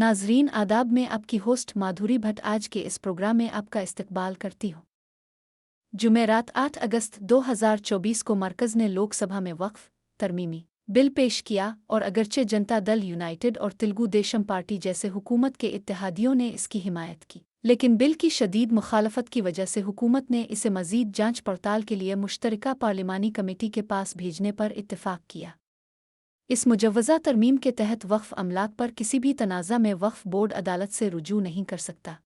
नाजरीन आदाब में आपकी होस्ट माधुरी भट्ट आज के इस प्रोग्राम में आपका इस्तकबाल करती हूँ। जुमेरात 8 अगस्त 2024 को मरकज़ ने लोकसभा में वक्फ तरमीमी बिल पेश किया और अगरचे जनता दल यूनाइटेड और तेलुगु देशम पार्टी जैसे हुकूमत के इत्तेहादियों ने इसकी हिमायत की, लेकिन बिल की शदीद मुखालफत की वजह से हुकूमत ने इसे मज़ीद जांच पड़ताल के लिए मुश्तरका पार्लिमानी कमेटी के पास भेजने पर इत्तेफाक किया। इस मुजव्वज़ा तरमीम के तहत वक्फ अमलाक पर किसी भी तनाज़ा में वक्फ बोर्ड अदालत से रुजू नहीं कर सकता।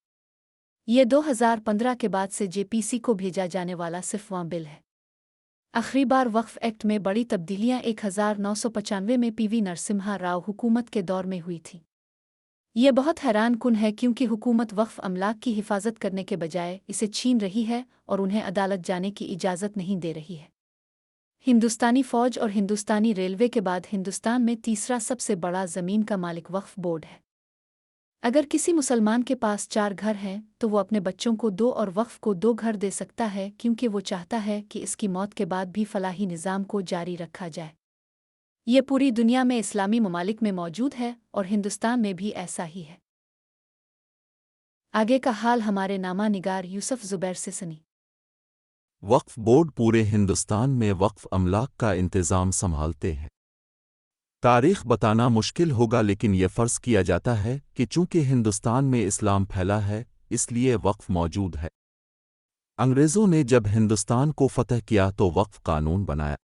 ये 2015 के बाद से जेपीसी को भेजा जाने वाला सिर्फवां बिल है। आखिरी बार वक्फ एक्ट में बड़ी तब्दीलियां 1995 में पीवी नरसिम्हा राव हुकूमत के दौर में हुई थी। ये बहुत हैरान कुन है क्योंकि हुकूमत वक्फ अमलाक की हिफाजत करने के बजाय इसे छीन रही है और उन्हें अदालत जाने की इजाज़त नहीं दे रही है। हिंदुस्तानी फ़ौज और हिंदुस्तानी रेलवे के बाद हिंदुस्तान में तीसरा सबसे बड़ा ज़मीन का मालिक वक्फ बोर्ड है। अगर किसी मुसलमान के पास 4 घर हैं तो वो अपने बच्चों को 2 और वक्फ को 2 घर दे सकता है, क्योंकि वो चाहता है कि इसकी मौत के बाद भी फलाही निज़ाम को जारी रखा जाए। ये पूरी दुनिया में इस्लामी ममालिक में मौजूद है और हिंदुस्तान में भी ऐसा ही है। आगे का हाल हमारे नामा निगार यूसुफ ज़ुबैर से सुनी। वक्फ बोर्ड पूरे हिंदुस्तान में वक्फ अमलाक का इंतज़ाम संभालते हैं। तारीख़ बताना मुश्किल होगा, लेकिन यह फ़र्ज़ किया जाता है कि चूँकि हिंदुस्तान में इस्लाम फैला है इसलिए वक्फ मौजूद है। अंग्रेज़ों ने जब हिंदुस्तान को फ़तह किया तो वक्फ कानून बनाया।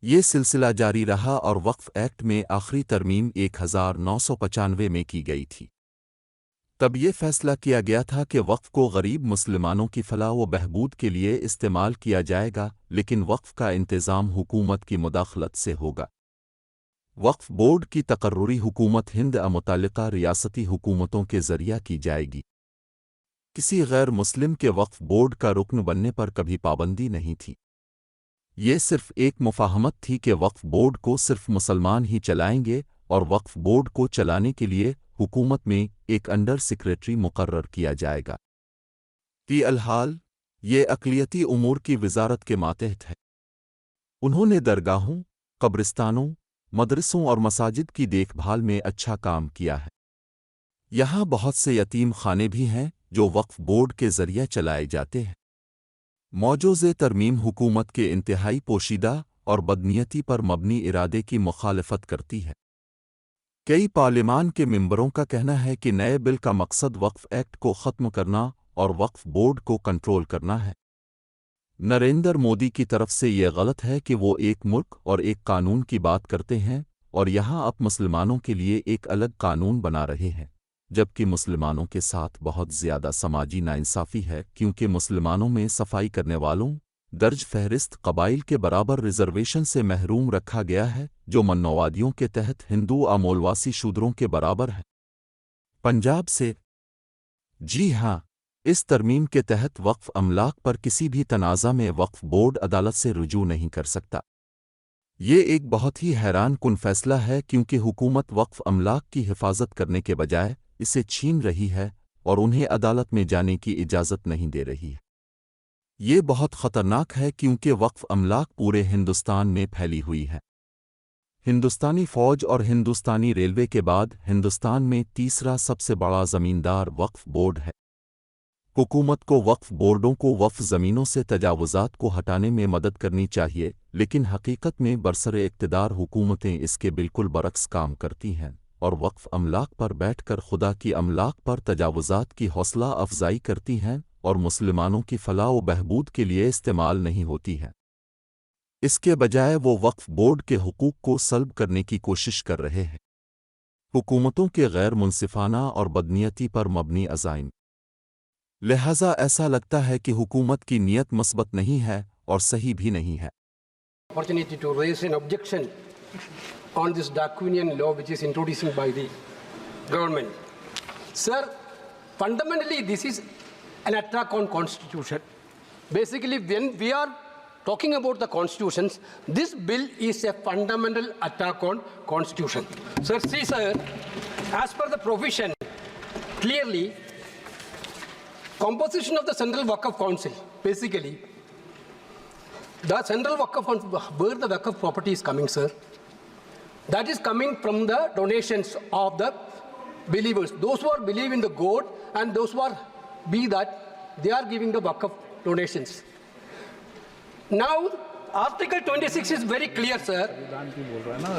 ये सिलसिला जारी रहा और वक्फ एक्ट में आखिरी तरमीम 1995 में की गई थी। तब ये फैसला किया गया था कि वक्फ को गरीब मुसलमानों की फलाह व बहबूद के लिए इस्तेमाल किया जाएगा, लेकिन वक्फ का इंतज़ाम हुकूमत की मुदाखलत से होगा। वक्फ बोर्ड की तकर्रुरी हुकूमत हिंद मुतल्लिका रियासती हुकूमतों के ज़रिया की जाएगी। किसी गैर मुस्लिम के वक्फ बोर्ड का रुकन बनने पर कभी पाबंदी नहीं थी। ये सिर्फ एक मुफाहमत थी कि वक्फ बोर्ड को सिर्फ मुसलमान ही चलाएंगे और वक्फ बोर्ड को चलाने के लिए हुकूमत में एक अंडर सेक्रेटरी मुकर्रर किया जाएगा। फ़िलहाल ये अक़लियती उमूर की वज़ारत के मातहत है। उन्होंने दरगाहों, कब्रिस्तानों, मदरसों और मसाजिद की देखभाल में अच्छा काम किया है। यहाँ बहुत से यतीम खाने भी हैं जो वक्फ बोर्ड के ज़रिए चलाए जाते हैं। मौजूज़े तरमीम हुकूमत के इंतहाई पोशीदा और बदनीयती पर मबनी इरादे की मुखालफत करती है। कई पार्लिमान के मेंबरों का कहना है कि नए बिल का मकसद वक्फ एक्ट को ख़त्म करना और वक्फ बोर्ड को कंट्रोल करना है। नरेंद्र मोदी की तरफ से ये गलत है कि वो एक मुल्क और एक कानून की बात करते हैं और यहाँ अब मुसलमानों के लिए एक अलग कानून बना रहे हैं, जबकि मुसलमानों के साथ बहुत ज़्यादा समाजी नाइंसाफ़ी है, क्योंकि मुसलमानों में सफाई करने वालों दर्ज फहरिस्त कबाइल के बराबर रिजर्वेशन से महरूम रखा गया है, जो मन्नवादियों के तहत हिंदू अमोलवासी शूद्रों के बराबर है। पंजाब से जी हाँ, इस तरमीम के तहत वक्फ अमलाक पर किसी भी तनाज़ा में वक्फ बोर्ड अदालत से रुजू नहीं कर सकता। ये एक बहुत ही हैरान कुन फैसला है, क्योंकि हुकूमत वक्फ अमलाक की हिफाजत करने के बजाय इसे छीन रही है और उन्हें अदालत में जाने की इजाज़त नहीं दे रही है। ये बहुत ख़तरनाक है, क्योंकि वक्फ अमलाक पूरे हिंदुस्तान में फैली हुई है। हिंदुस्तानी फ़ौज और हिंदुस्तानी रेलवे के बाद हिंदुस्तान में तीसरा सबसे बड़ा ज़मींदार वक्फ बोर्ड है। हुकूमत को वक्फ बोर्डों को वक्फ ज़मीनों से तजावुज़ात को हटाने में मदद करनी चाहिए, लेकिन हकीकत में बरसरे इक़्तिदार हुकूमतें इसके बिल्कुल बरक्स काम करती हैं और वक्फ अमलाक पर बैठकर खुदा की अमलाक पर तजावुज़ात की हौसला अफजाई करती हैं और मुसलमानों की फलाह व बहबूद के लिए इस्तेमाल नहीं होती है। इसके बजाय वो वक्फ बोर्ड के हुकूक को सल्ब करने की कोशिश कर रहे हैं। हुकूमतों के गैर मुनसिफाना और बदनीयती पर मबनी अज़ाइम। लिहाजा ऐसा लगता है कि हुकूमत की नीयत मस्बत नहीं है और सही भी नहीं है। Opportunity to raise an objection on this draconian law which is introduced by the government. Sir, fundamentally this is an attack on constitution. Basically, when we are talking about the constitutions, this bill is a fundamental attack on constitution. Sir, see sir, as per the provision, clearly, composition of the Central Waqf Council, basically, the Central Waqf Council, where the Waqf property is coming, sir, that is coming from the donations of the believers, those who are believe in the God and those who are be that they are giving the Waqf donations. Now, Article 26 is very clear, sir.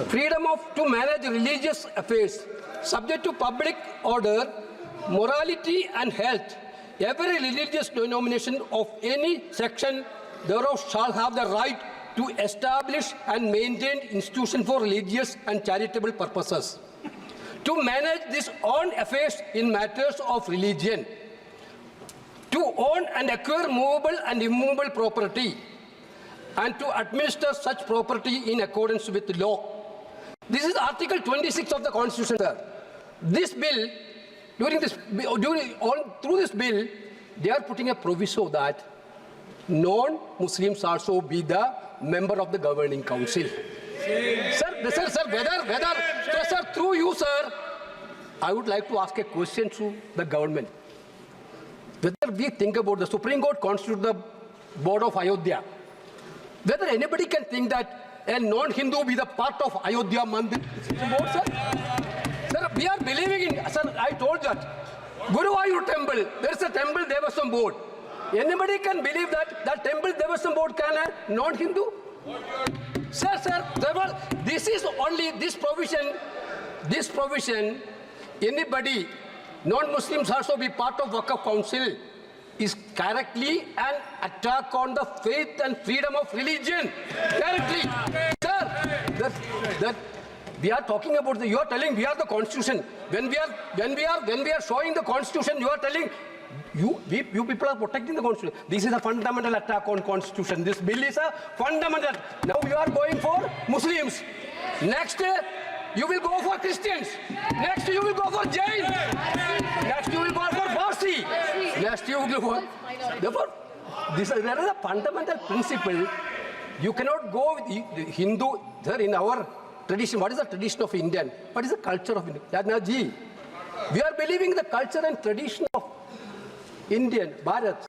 Freedom to manage religious affairs, subject to public order, morality and health. Every religious denomination of any section thereof shall have the right to establish and maintain institutions for religious and charitable purposes. To manage these own affairs in matters of religion. To own and acquire movable and immovable property. And to administer such property in accordance with the law. This is Article 26 of the Constitution, sir. This bill, through this bill, they are putting a proviso that non-Muslims also be the member of the governing council. Sir, through you, sir, I would like to ask a question to the government. Whether we think about the Supreme Court constitute the board of Ayodhya, whether anybody can think that a non-Hindu be the part of Ayodhya Mandir board, sir? Sir, we are believing in, sir, I told that. Guruvayur temple, there is a temple Devaswam board. Anybody can believe that that temple Devaswam board can a non-Hindu? Sir, this is only this provision, anybody, non-Muslims also be part of Waqf Council is correctly an attack on the faith and freedom of religion. Correctly. Sir, that we are talking about you are telling we are the Constitution. When we are showing the Constitution, you are telling you people are protecting the Constitution. This is a fundamental attack on Constitution. This bill is a fundamental. Now you are going for Muslims. Next you will go for Christians. Next you will go for Jain. Next you will go for Parsi. Next you will go for. Therefore, there is a fundamental principle. You cannot go with the Hindu. There in our tradition, what is the tradition of Indian? What is the culture of India? Yadnaji, we are believing the culture and tradition of Indian, Bharat.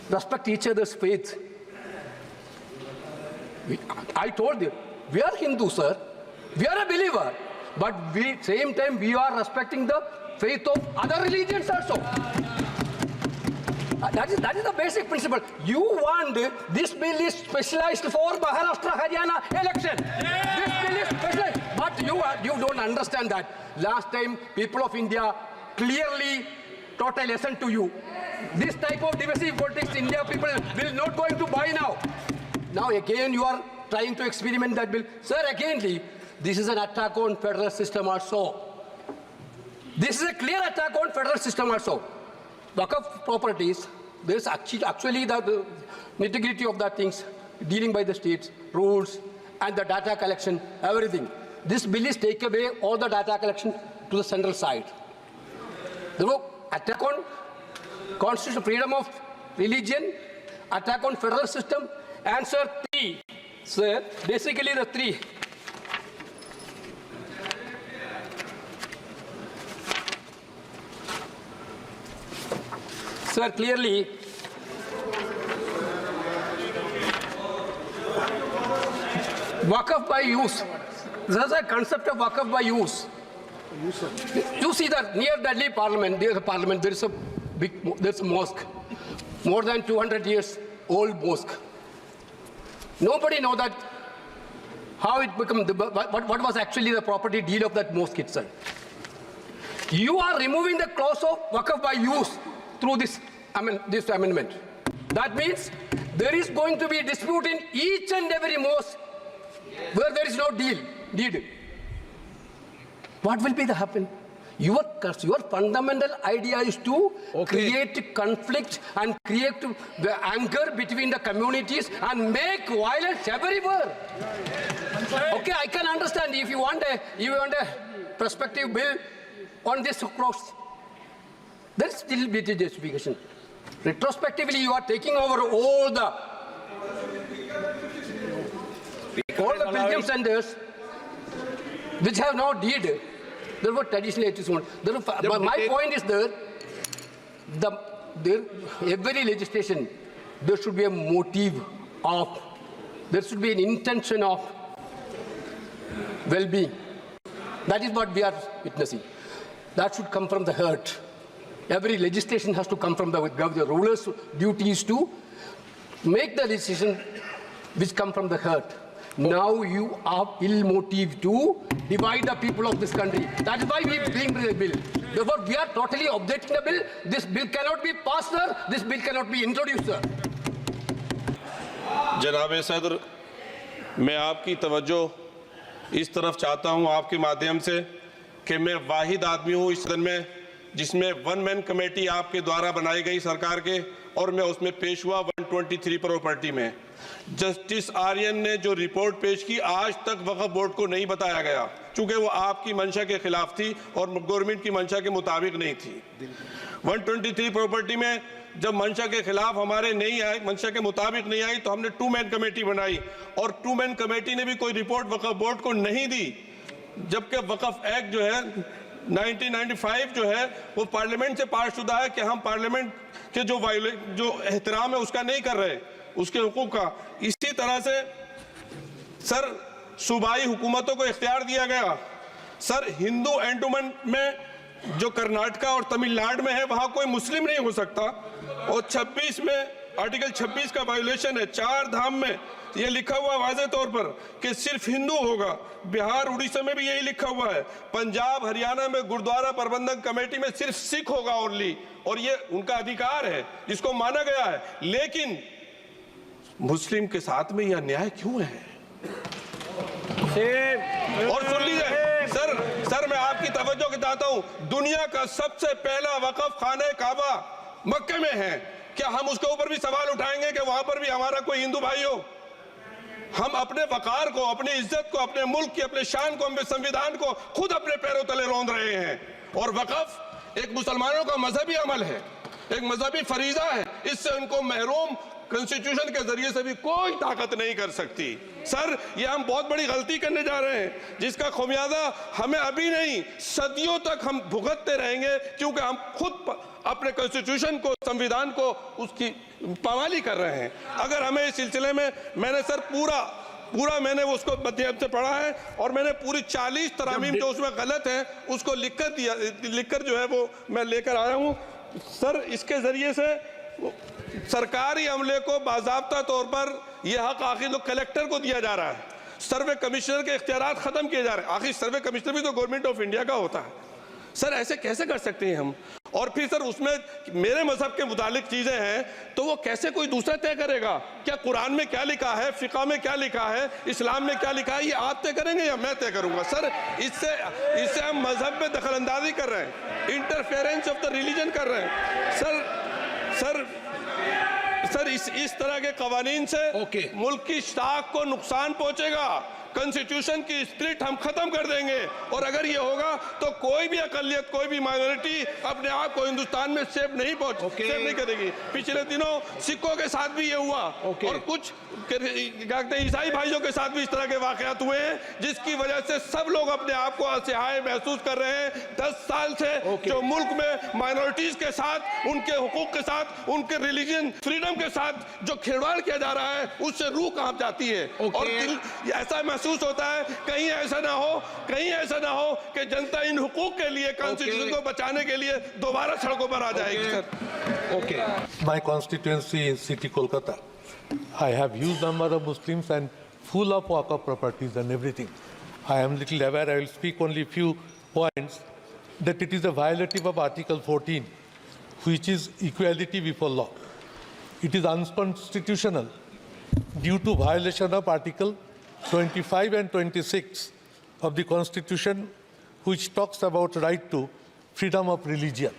Respect each other's faith. I told you, we are Hindu, sir. We are a believer. But same time, we are respecting the faith of other religions also. That is the basic principle. You want this bill is specialized for Maharashtra, Haryana election. This bill is specialized. But you don't understand that. Last time, people of India clearly taught a lesson to you. This type of divisive politics, India people will not going to buy now. Now again, you are trying to experiment that bill. Sir, again, this is an attack on federal system also. This is a clear attack on federal system also. Waqf properties, there is actually the nitty-gritty of the things dealing by the states, rules, and the data collection, everything. This bill is take away all the data collection to the central side. Therefore, attack on constitutional freedom of religion, attack on federal system, answer 3. Sir, basically the 3. Sir, clearly, Waqf by use. There is a concept of Waqf by use. You see that near Delhi Parliament, there is a mosque, more than 200 years old mosque. Nobody knows that how it became, what was actually the property deed of that mosque itself. You are removing the clause of Waqf by use through this amendment. That means there is going to be a dispute in each and every mosque where there is no deed. What will be the happen? Your fundamental idea is to create conflict and create the anger between the communities and make violence everywhere. Okay, I can understand if you want a prospective bill on this cross. There is still bit of justification. Retrospectively, you are taking over all the pilgrim centers which have no deed. There were traditional attitudes. My point is that every legislation, there should be a motive of, there should be an intention of well-being. That is what we are witnessing. that should come from the heart. Every legislation has to come from the ruler's duty is to make the decision which come from the heart. Now you are ill-motivated to divide the people of this country. That is why we bring the bill. Therefore, we are totally objecting the bill. This bill cannot be passed, sir. This bill cannot be introduced, sir. जनाब सदर, मैं आपकी तवज्जो इस तरफ चाहता हूं आपके माध्यम से कि मैं वाहिद आदमी हूं इस सदन में जिसमें वन मैन कमेटी आपके द्वारा बनाई गई सरकार के, और मैं उसमें पेश हुआ 123 प्रॉपर्टी में। जस्टिस आर्यन ने जो रिपोर्ट पेश की आज तक वक्फ बोर्ड को नहीं बताया गया, चूंकि वो आपकी मंशा के खिलाफ थी और गवर्नमेंट की मंशा के मुताबिक नहीं थी। 123 प्रॉपर्टी में जब मंशा के खिलाफ हमारे नहीं आई, मंशा के मुताबिक नहीं आई, तो हमने 2 मैन कमेटी बनाई और 2 मैन कमेटी ने भी कोई रिपोर्ट वक्फ बोर्ड को नहीं दी, जबकि वक्फ एक्ट जो है 1995 जो है वो पार्लियामेंट से पास शुदा है कि हम पार्लियामेंट के जो एहतराम है उसका नहीं कर रहे, उसके हुकूक का। इसी तरह से सर सूबाई हुकूमतों को इख्तियार दिया गया। सर हिंदू एंडोमेंट में जो कर्नाटका और तमिलनाडु में है वहां कोई मुस्लिम नहीं हो सकता, और 26 में आर्टिकल 26 का वायोलेशन है। 4 धाम में ये लिखा हुआ वाज़े तौर पर कि सिर्फ हिंदू होगा। बिहार उड़ीसा में भी यही लिखा हुआ है। पंजाब हरियाणा में गुरुद्वारा प्रबंधक कमेटी में सिर्फ सिख होगा ओनली, और ये उनका अधिकार है जिसको माना गया है। लेकिन मुस्लिम के साथ में यह न्याय क्यों है? और सुन लीजिए सर मैं आपकी तवज्जो के चाहता हूं, दुनिया का सबसे पहला वक़फ़ खाने काबा मक्के में है। क्या हम उसके ऊपर भी सवाल उठाएंगे कि वहां पर भी हमारा कोई हिंदू भाई हो? हम अपने वकार को, अपनी इज्जत को, अपने मुल्क की, अपने शान को, अपने संविधान को खुद अपने पैरों तले रौंद रहे हैं। और वक़फ़ एक मुसलमानों का मजहबी अमल है, एक मजहबी फरीजा है। इससे उनको महरूम कॉन्स्टिट्यूशन के जरिए से भी कोई ताकत नहीं कर सकती। सर ये हम बहुत बड़ी गलती करने जा रहे हैं जिसका खुमियाजा हमें अभी नहीं सदियों तक हम भुगतते रहेंगे, क्योंकि हम खुद अपने कॉन्स्टिट्यूशन को, संविधान को, उसकी पामाली कर रहे हैं। अगर हमें इस सिलसिले में मैंने सर पूरा मैंने उसको मध्यम से पढ़ा है और मैंने पूरी 40 तरामीम जो उसमें गलत है उसको लिखकर जो है वो मैं लेकर आया हूँ। सर इसके जरिए से सरकारी अमले को बाज़ाब्ता तौर पर यह हक आखिर कलेक्टर को दिया जा रहा है, सर्वे कमिश्नर के इख्तियारात खत्म किए जा रहे हैं। आखिर सर्वे कमिश्नर भी तो गवर्नमेंट ऑफ इंडिया का होता है। सर ऐसे कैसे कर सकते हैं हम? और फिर सर उसमें मेरे मजहब के मुतालिक चीजें हैं तो वो कैसे कोई दूसरा तय करेगा? क्या कुरान में क्या लिखा है, फिक़ा में क्या लिखा है, इस्लाम में क्या लिखा है, ये आप तय करेंगे या मैं तय करूंगा? सर इससे हम मजहब में दखल अंदाजी कर रहे हैं, इंटरफेरेंस ऑफ द रिलीजन कर रहे हैं। सर इस तरह के कवानीन से मुल्क की शाख को नुकसान पहुंचेगा। कॉन्स्टिट्यूशन की स्पिरिट हम खत्म कर देंगे, और अगर ये होगा तो कोई भी अकलियत, कोई भी माइनॉरिटी अपने आप को हिंदुस्तान में सेफ नहीं करेगी। पिछले दिनों सिखों के साथ भी ये हुआ और कुछ ईसाई भाइयों के साथ भी इस तरह के वाकयात हुए हैं, जिसकी वजह से सब लोग अपने आप को असहाय महसूस कर रहे हैं। 10 साल से जो मुल्क में माइनॉरिटीज के साथ, उनके हुकूक के साथ, उनके रिलीजन फ्रीडम के साथ जो खिलवाड़ किया जा रहा है, उससे रूह कांप जाती है और दिल ऐसा महसूस होता है कहीं ऐसा ना हो कि जनता इन हुकूक के लिए, कॉन्स्टिट्यूशन को बचाने के लिए दोबारा सड़कों पर आ जाएगी। Sir My constituency is City Kolkata. I have huge number of Muslims and full of Waqf properties and everything. I am little aware, I will speak only few points, that it is a violative of Article 14, which is equality before law. It is unconstitutional due to violation of Article 25 and 26 of the Constitution, which talks about right to freedom of religion.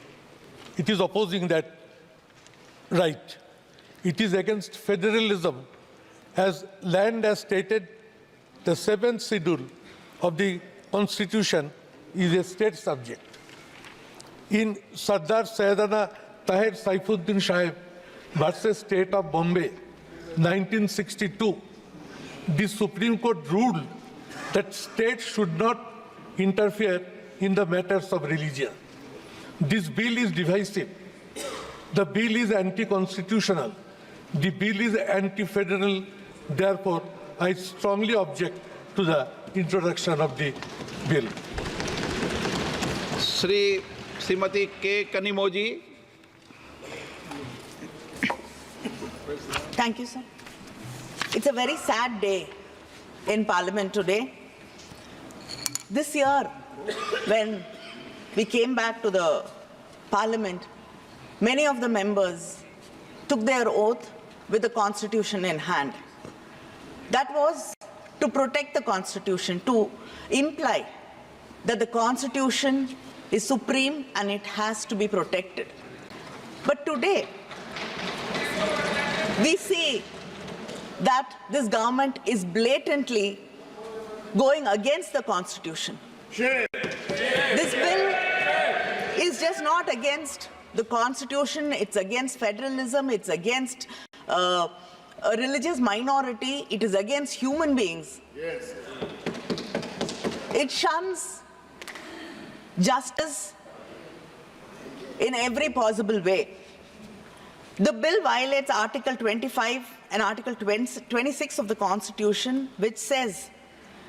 It is opposing that right. It is against federalism, as land as stated, the 7th schedule of the Constitution is a state subject. In Sardar Sayyidina Tahir Saifuddin Sahib versus State of Bombay, 1962, the Supreme Court ruled that states should not interfere in the matters of religion. This bill is divisive. The bill is anti-constitutional. The bill is anti-federal. Therefore, I strongly object to the introduction of the bill. Shrimati के Kanimozhi. Thank you, sir. It's a very sad day in Parliament today. This year, when we came back to the Parliament, many of the members took their oath with the Constitution in hand. That was to protect the Constitution, to imply that the Constitution is supreme and it has to be protected. But today, we see that this government is blatantly going against the Constitution. This bill is just not against the Constitution, it's against federalism, it's against a religious minority, it is against human beings. Yes. It shuns justice in every possible way. The bill violates Article 25 and Article 26 of the Constitution, which says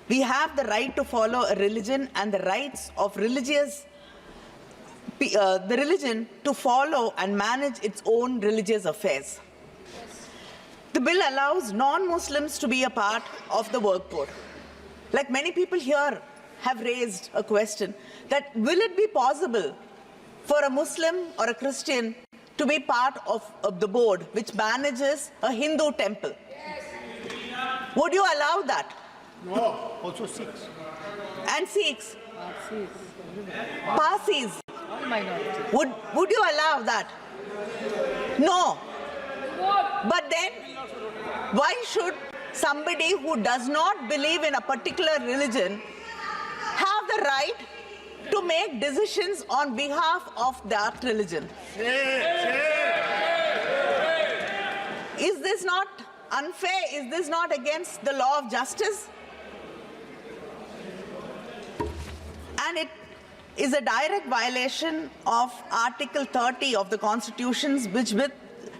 we have the right to follow a religion and the rights of the religion to follow and manage its own religious affairs. The bill allows non-Muslims to be a part of the work board. Like many people here have raised a question that will it be possible for a Muslim or a Christian to be part of the board which manages a Hindu temple? Yes. Would you allow that? No, also Sikhs. And Sikhs? Parsis? Would you allow that? No. But then, why should somebody who does not believe in a particular religion have the right to make decisions on behalf of that religion? Is this not unfair? Is this not against the law of justice? And it is a direct violation of Article 30 of the Constitution, which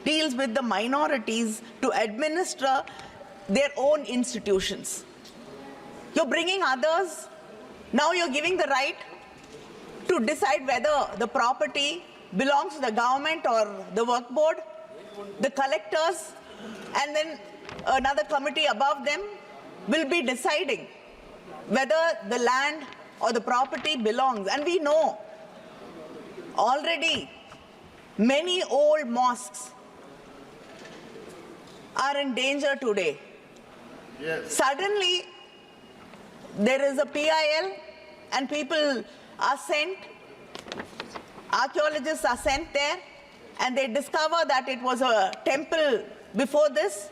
deals with the minorities to administer their own institutions. You're bringing others, now you're giving the right to decide whether the property belongs to the government or the work board, the collectors, and then another committee above them will be deciding whether the land or the property belongs. And we know already many old mosques are in danger today. Yes. Suddenly, there is a PIL and people are sent, archaeologists are sent there, and they discover that it was a temple before this.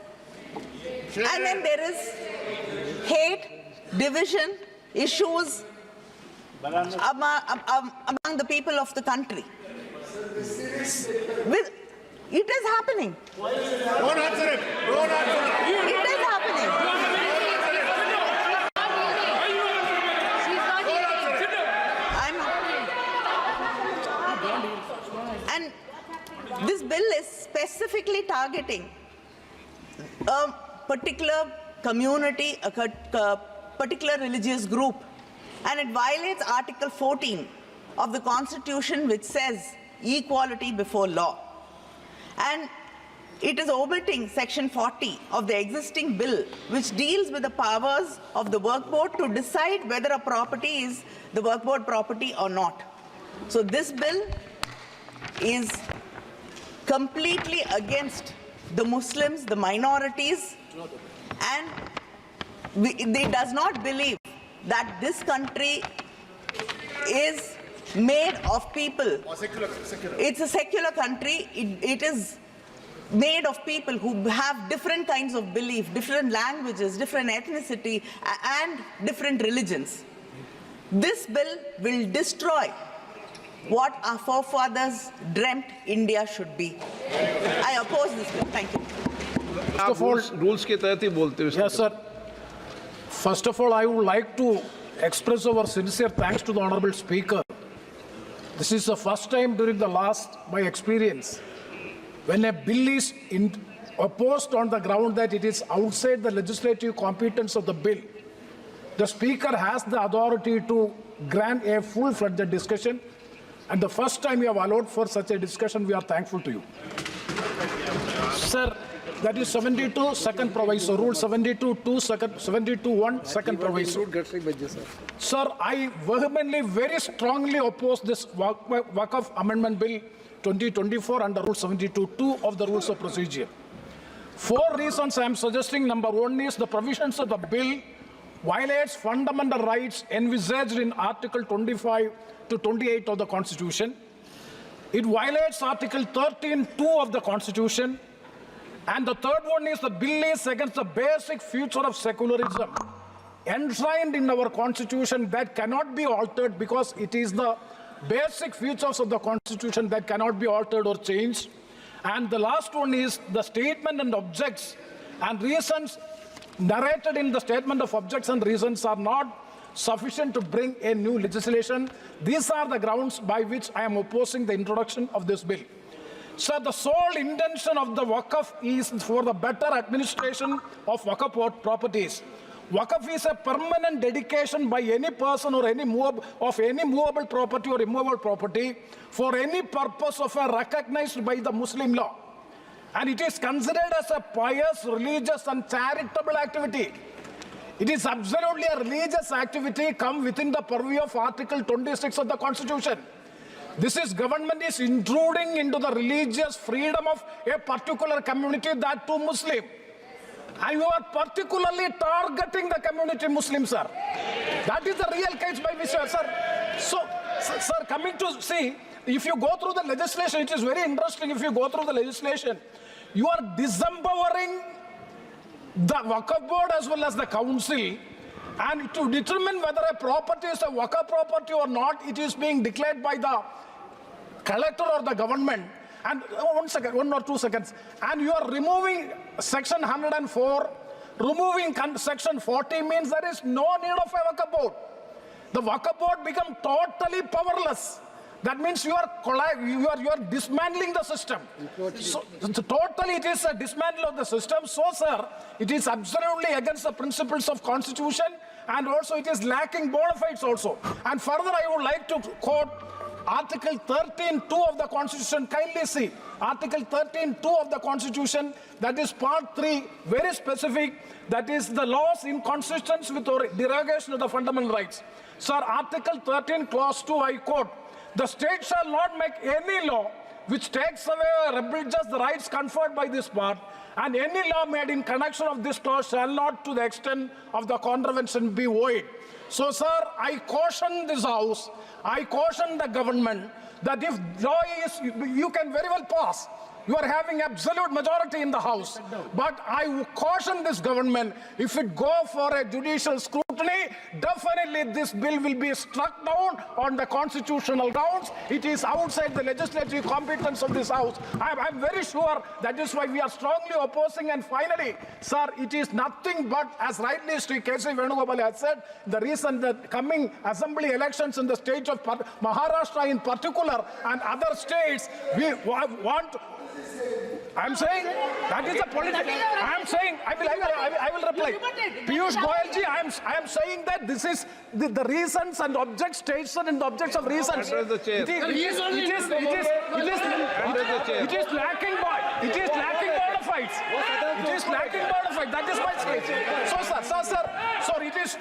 And then there is hate, division, issues among the people of the country. It is happening. Don't answer it. Don't answer it. It is happening. And this bill is specifically targeting a particular community, a particular religious group. And it violates Article 14 of the Constitution, which says equality before law. And it is omitting Section 40 of the existing bill, which deals with the powers of the work board to decide whether a property is the work board property or not. So this bill is completely against the Muslims, the minorities, and it does not believe that this country is made of people. Secular. It's a secular country. It is made of people who have different kinds of belief, different languages, different ethnicity, and different religions. This bill will destroy what our forefathers dreamt India should be. I oppose this bill. Thank you. आप rules के तहत ही बोलते हो. Yes, sir. First of all, I would like to express our sincere thanks to the Honorable Speaker. This is the first time during my experience, when a bill is opposed on the ground that it is outside the legislative competence of the bill, the Speaker has the authority to grant a full-fledged discussion. And the first time you have allowed for such a discussion, we are thankful to you. Sir, that is 72, second proviso. Rule 72(2), 72(1), second proviso. Sir, I vehemently, very strongly oppose this Waqf Amendment Bill 2024 under Rule 72(2) of the Rules of Procedure. 4 reasons I am suggesting. Number 1 is the provisions of the bill violates fundamental rights envisaged in Article 25 to 28 of the Constitution. It violates Article 13(2) of the Constitution. And the third one is the bill is against the basic feature of secularism enshrined in our Constitution that cannot be altered, because it is the basic features of the Constitution that cannot be altered or changed. And the last one is the statement and objects and reasons narrated in the statement of objects and reasons are not sufficient to bring a new legislation. These are the grounds by which I am opposing the introduction of this bill. So the sole intention of the Waqf is for the better administration of Waqf properties. Waqf is a permanent dedication by any person or any movable property or immovable property for any purpose of a recognized by the Muslim law. And it is considered as a pious, religious and charitable activity. It is absolutely a religious activity come within the purview of Article 26 of the Constitution. This government is intruding into the religious freedom of a particular community, that too Muslim. And you are particularly targeting the community Muslim, sir. That is the real case by which, sir. So, sir, coming to see, if you go through the legislation, it is very interesting. If you go through the legislation, you are disempowering the Waqf board as well as the council. And to determine whether a property is a Waqf property or not, it is being declared by the collector or the government. And 1 or 2 seconds. And you are removing section 104. Removing section 40 means there is no need of a Waqf board. The Waqf board becomes totally powerless. That means you are dismantling the system. So totally it is a dismantle of the system. So, sir, it is absolutely against the principles of Constitution, and also it is lacking bona fides also. And further, I would like to quote Article 13(2) of the Constitution. Kindly see Article 13(2) of the Constitution, that is Part 3, very specific, that is the laws in consistence with or derogation of the fundamental rights. Sir, Article 13, Clause 2, I quote, "The state shall not make any law which takes away or abridges the rights conferred by this part, and any law made in connection of this clause shall not to the extent of the contravention be void." So, sir, I caution this House, I caution the government that if law is, you can very well pass. You are having absolute majority in the House. But I caution this government, if it go for a judicial scrutiny, definitely this bill will be struck down on the constitutional grounds. It is outside the legislative competence of this House. I'm very sure that is why we are strongly opposing. And finally, sir, it is nothing but, as rightly Sri K.C. Venugopal has said, the reason that coming assembly elections in the state of Maharashtra in particular and other states, we want to, I'm saying that is a political. I'm saying I will reply. Piyush Goyalji, I am saying that this is the reasons and objects stated in the objects of reasons. Address the chair. It is lacking bona fides. It is lacking bona fides. That is my state. So it is.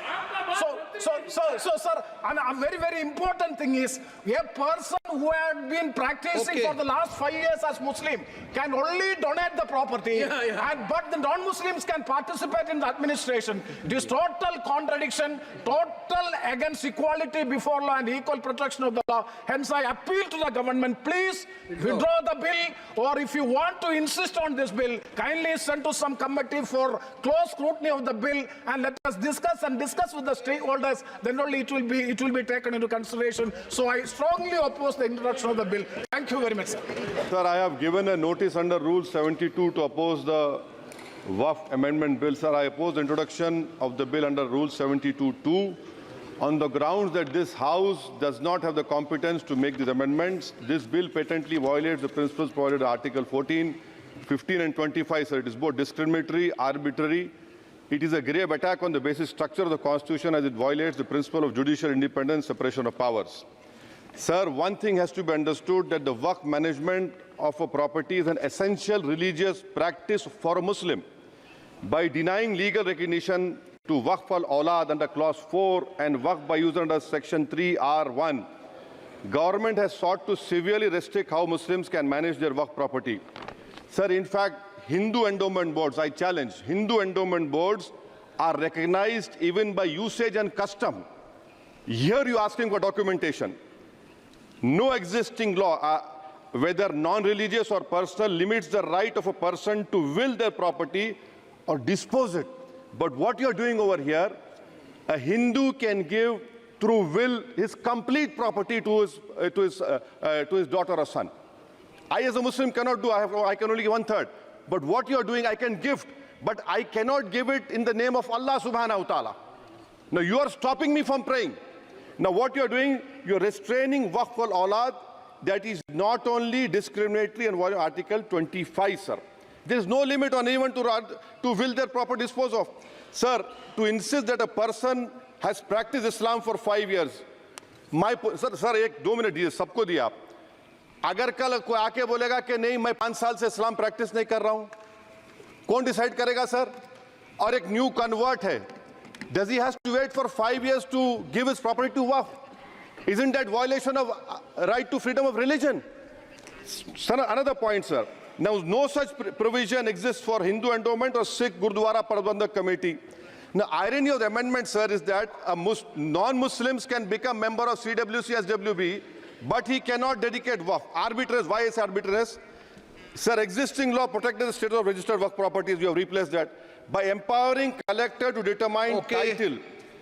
So sir, and a very important thing is, a person who had been practicing for the last 5 years as Muslim can only donate the property, but the non-Muslims can participate in the administration. It is total contradiction, total against equality before law and equal protection of the law. Hence, I appeal to the government, please withdraw the bill, or if you want to insist on this bill, kindly send to some committee for close scrutiny of the bill, and let us discuss with the stakeholders. Then only it will be taken into consideration. So I strongly oppose the introduction of the bill. Thank you very much, sir. Sir, I have given a notice under Rule 72 to oppose the Waqf Amendment Bill. Sir, I oppose the introduction of the bill under Rule 72(2) on the grounds that this House does not have the competence to make these amendments. This bill patently violates the principles provided in Article 14, 15 and 25. Sir, it is both discriminatory, arbitrary, It is a grave attack on the basic structure of the Constitution as it violates the principle of judicial independence, separation of powers. Sir, one thing has to be understood, that the Waqf management of a property is an essential religious practice for a Muslim. By denying legal recognition to Waqf al-Awlad under Clause 4 and Waqf by user under Section 3R1, government has sought to severely restrict how Muslims can manage their Waqf property. Sir, in fact, Hindu endowment boards, I challenge, Hindu endowment boards are recognized even by usage and custom. Here you are asking for documentation. No existing law, whether non-religious or personal, limits the right of a person to will their property or dispose it. But what you are doing over here, a Hindu can give through will his complete property to his daughter or son. I as a Muslim cannot do, I can only give 1/3. But what you are doing, I can gift, but I cannot give it in the name of Allah subhanahu wa ta'ala. Now you are stopping me from praying. Now what you are doing, you are restraining Waqf al-Awlad. That is not only discriminatory and violating Article 25, sir. There is no limit on anyone to will their property dispose of. Sir, to insist that a person has practiced Islam for 5 years, sir, एक 2 minute दिए, सबको दिया आप. अगर कल कोई आके बोलेगा कि नहीं मैं 5 साल से इस्लाम प्रैक्टिस नहीं कर रहा हूं, कौन डिसाइड करेगा सर? और एक न्यू कन्वर्ट है, does he has to wait for 5 years to give his property to Waqf? Isn't that violation of right to freedom of religion? Sir, another point, sir. Now, no such provision exists for Hindu endowment or Sikh Gurdwara Prabandhak Committee. Now, irony of the amendment, sir, is that non-Muslims can become member of CWC, SWB, but he cannot dedicate Waqf. Arbitrage, why is arbitrage? Sir, existing law protected the status of registered Waqf properties. You have replaced that. By empowering collector to determine title,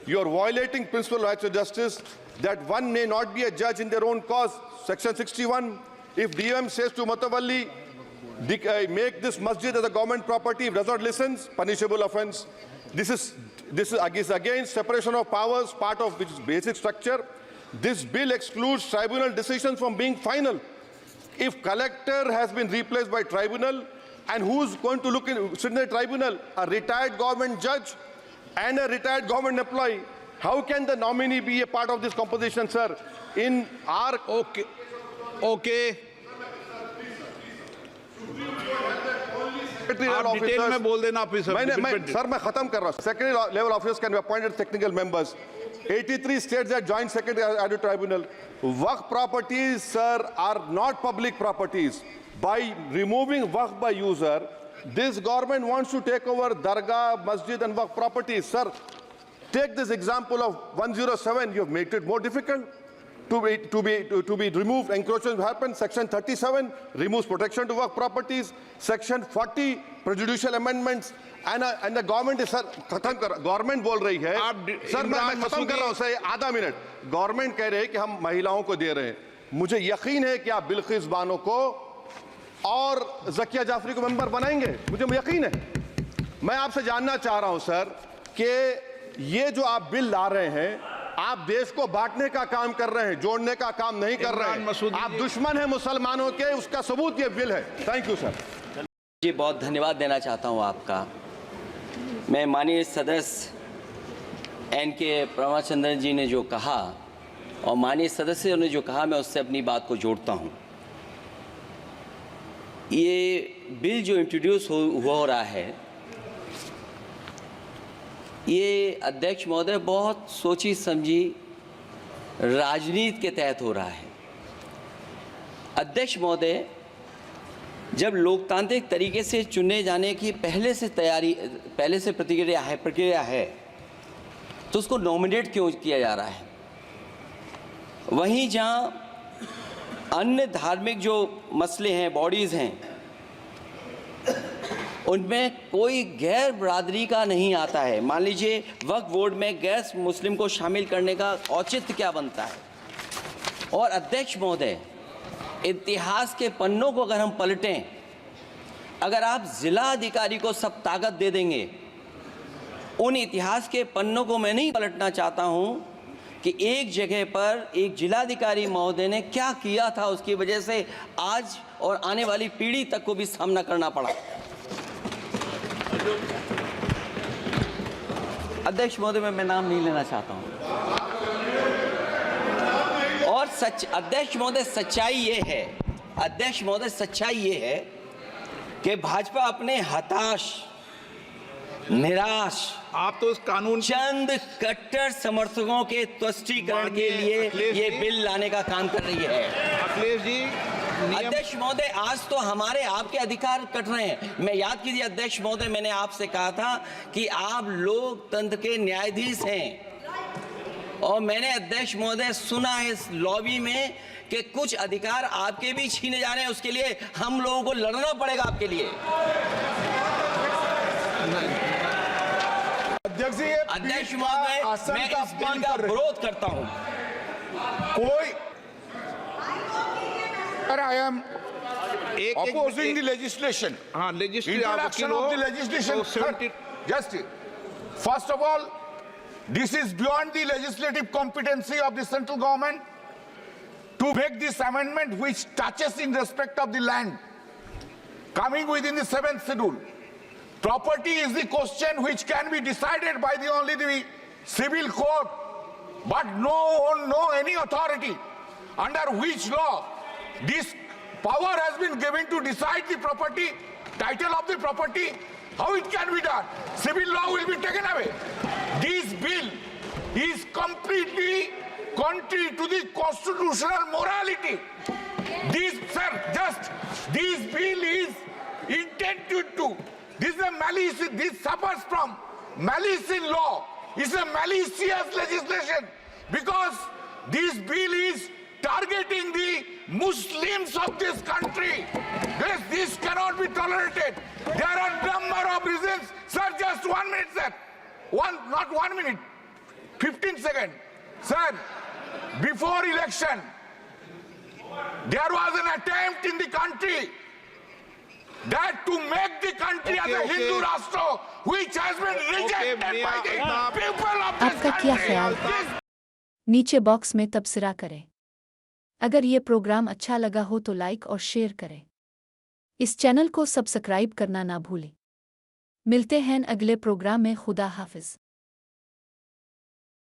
you are violating principle of rights of justice, that one may not be a judge in their own cause. Section 61, if DM says to Matawalli, make this masjid as a government property, if does not listen, punishable offense. This is against separation of powers, part of which is basic structure. This bill excludes tribunal decisions from being final. If collector has been replaced by tribunal, and who's going to sit in the tribunal? A retired government judge and a retired government employee. How can the nominee be a part of this composition, sir? In our... Okay. आप detail में बोल देना officer. Sir मैं खत्म कर रहा हूं. Secondary level officers can be appointed technical members. 83 states that joint secretary added tribunal. Waqf properties, sir, are not public properties. By removing Waqf by user, this government wants to take over Dargah, Masjid and Waqf properties. Sir, take this example of 107. You have made it more difficult to be removed. Encroachment happens. Section 37 removes protection to Waqf properties. Section 40 prejudicial amendments. And the government is, sir, government बोल रही है. Sir मैं खत्म कर रहा हूं sir, आधा minute. Government कह रहे हैं कि हम महिलाओं को दे रहे हैं. मुझे यकीन है कि आप बिल्किस बानो को और ज़किया जाफरी को मेंबर बनाएंगे, मुझे यकीन है. मैं आपसे जानना चाह रहा हूं सर कि ये जो आप बिल ला रहे हैं, आप देश को बांटने का काम कर रहे हैं, जोड़ने का काम नहीं कर रहे हैं. आप दुश्मन हैं मुसलमानों के, उसका सबूत ये बिल है. Thank you sir. जी बहुत धन्यवाद देना चाहता हूं आपका. मैं माननीय सदस्य एन.के. प्रमाचंद्रन जी ने जो कहा और माननीय सदस्यों ने जो कहा, मैं उससे अपनी बात को जोड़ता हूं. ये बिल जो इंट्रोड्यूस हो रहा है, ये अध्यक्ष महोदय बहुत सोची समझी राजनीति के तहत हो रहा है. अध्यक्ष महोदय, जब लोकतांत्रिक तरीके से चुने जाने की पहले से प्रक्रिया है, तो उसको नॉमिनेट क्यों किया जा रहा है? वहीं जहां अन्य धार्मिक जो मसले हैं, बॉडीज़ हैं, उनमें कोई गैर बरादरी का नहीं आता है. मान लीजिए वक्फ बोर्ड में गैर मुस्लिम को शामिल करने का औचित्य क्या बनता है? और अध्यक्ष महोदय, इतिहास के पन्नों को अगर हम पलटें, अगर आप जिला अधिकारी को सब ताकत दे देंगे, उन इतिहास के पन्नों को मैं नहीं पलटना चाहता हूं कि एक जगह पर एक जिलाधिकारी महोदय ने क्या किया था, उसकी वजह से आज और आने वाली पीढ़ी तक को भी सामना करना पड़ा. अध्यक्ष महोदय मैं नाम नहीं लेना चाहता हूं। और अध्यक्ष महोदय सच्चाई ये है कि भाजपा अपने हताश, निराश, आप तो इस कानून चंद कट्टर समर्थकों के तुष्टीकरण के लिए ये बिल लाने का काम कर रही है। अखिलेश जी, अध्यक्ष महोदय, आज तो हमारे आपके अधिकार कट रहे हैं। मैं याद कीजिए अध्यक्ष महोदय, मैंने आपसे कहा था कि आप लोकतंत्र के न्यायाधीश हैं, और मैंने अध्यक्ष महोदय सुना है इस लॉबी में कि कुछ अधिकार आपके भी छीने जा रहे हैं। उसके लिए हम लोगों को लड़ना पड़ेगा आपके लिए। अध्यक्ष महोदय, मैं इस बिल का विरोध करता हूं। कोई I am opposing the legislation. हाँ, Introduction of the legislation. Just first of all, this is beyond the legislative competency of the central government to make this amendment which touches in respect of the land coming within the 7th schedule. Property is the question which can be decided by only the civil court, but no any authority under which law this power has been given to decide the property, title of the property, how it can be done. Civil law will be taken away. This bill is completely contrary to the constitutional morality. This bill is intended to, this is a malice, this suffers from malice in law. It's a malicious legislation because this bill is targeting the Muslims of this country. This cannot be tolerated. There are a number of reasons. Sir, just 1 minute, sir. Not 1 minute, 15 seconds. Sir, before election, there was an attempt in the country that to make the country as a Hindu Rashtra, which has been rejected by the people of this आपका क्या ख्याल है? नीचे box में तबसरा करें। अगर ये programme अच्छा लगा हो तो लाइक और शेयर करें। इस चैनल को सब्सक्राइब करना ना भूलें। मिलते हैं अगले प्रोग्राम में। खुदा हाफिज।